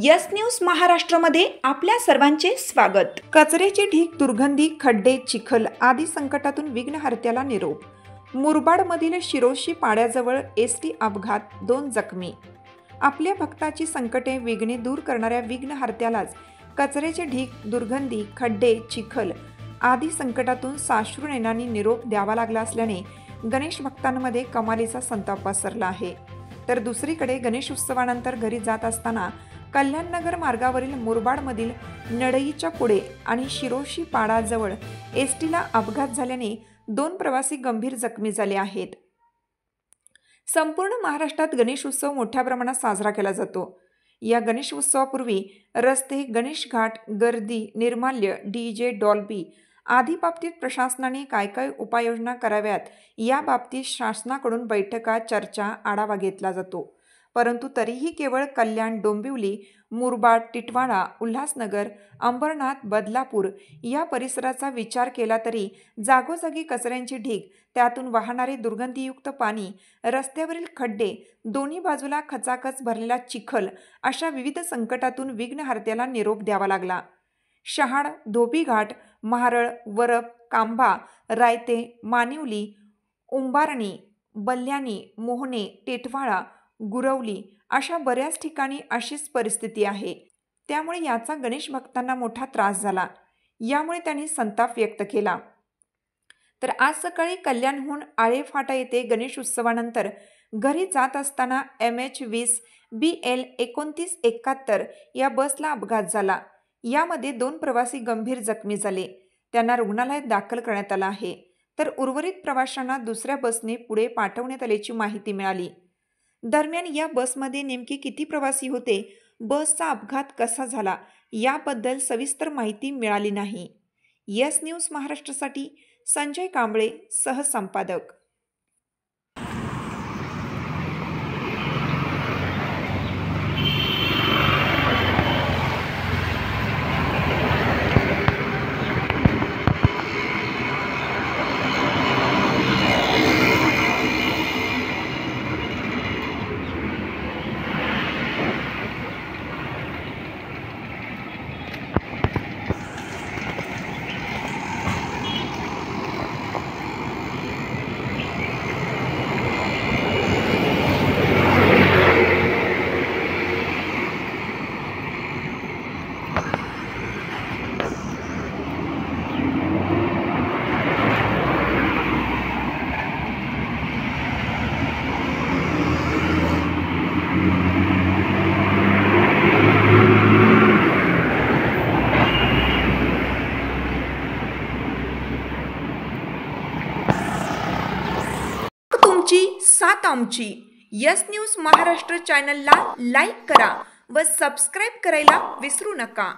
Yes news महाराष्ट्रामध्ये आपल्या सर्वांचे स्वागत। कचऱ्याचे ढीग, दुर्गंधी, खड्डे, चिखल आदी संकटातून विघ्नहर्त्याला निरोप। मुरबाडमधील शिरोशी पाड्याजवळ एसटी अपघात, 2 जखमी। आपल्या भक्ताची संकटे, विघ्ने दूर करणाऱ्या विघ्नहर्त्यालाच कचऱ्याचे ढीग, दुर्गंधी, खड्डे, चिखल आदी संकटातून साश्रू नयनांनी निरोप द्यावा लागला असल्याने गणेश भक्तांमध्ये कमालीचा संताप पसरला आहे। तर दुसरीकडे गणेश उत्सवानंतर घरी जात असताना कल्याणनगर मार्गावरील मुरबाडमधील नडईच्या पुढे आणि शिरोशी पाडाजवळ एसटीला अपघात झाल्याने 2 प्रवासी गंभीर जखमी झाले आहेत। संपूर्ण महाराष्ट्रात गणेश उत्सव मोठ्या प्रमाणात साजरा केला जातो। या गणेश उत्सवापूर्वी रस्ते, गणेश घाट, गर्दी, निर्माल्य, डीजे, डॉल्बी आदी बाबतीत प्रशासनाने काय उपाययोजना कराव्यात या बाबतीत शासनाकडून बैठका, चर्चा, आढावा घेतला जातो। परंतु तरीही केवळ कल्याण, डोंबिवली, मुरबाड, टिटवाळा, उल्हासनगर, अंबरनाथ, बदलापूर या परिसराचा विचार केला तरी जागोजागी कचऱ्यांची ढीग, त्यातून वाहणारे दुर्गंधीयुक्त पाणी, रस्त्यावरील खड्डे, दोन्ही बाजूला खचाखच भरलेला चिखल अशा विविध संकटातून विघ्नहर्त्याला निरोप द्यावा लागला। शहाड, धोबीघाट, महारळ, वरप, कांबा, रायते, मानिवली, उंबारणी, बल्याणी, मोहने, टिटवाळा, गुरवली अशा बऱ्याच ठिकाणी अशीच परिस्थिती आहे। त्यामुळे याचा गणेश भक्तांना मोठा त्रास झाला। यामुळे त्यांनी संताप व्यक्त केला। तर आज सकाळी कल्याणहून आळे फाटा येथे गणेश उत्सवानंतर घरी जात असताना MH20 BL 2971 या बसला अपघात झाला। यामध्ये 2 प्रवासी गंभीर जखमी झाले। त्यांना रुग्णालयात दाखल करण्यात आलं आहे। तर उर्वरित प्रवाशांना दुसऱ्या बसने पुढे पाठवण्यात आल्याची माहिती मिळाली। दरम्यान या बसमध्ये नेमके किती प्रवासी होते, बसचा अपघात कसा झाला याबद्दल सविस्तर माहिती मिळाली नाही। यस न्यूज महाराष्ट्रासाठी संजय कांबळे, सहसंपादक। तुमची साथ आमची। यस न्यूज महाराष्ट्र चॅनलला लाईक करा व सबस्क्राईब करायला विसरू नका।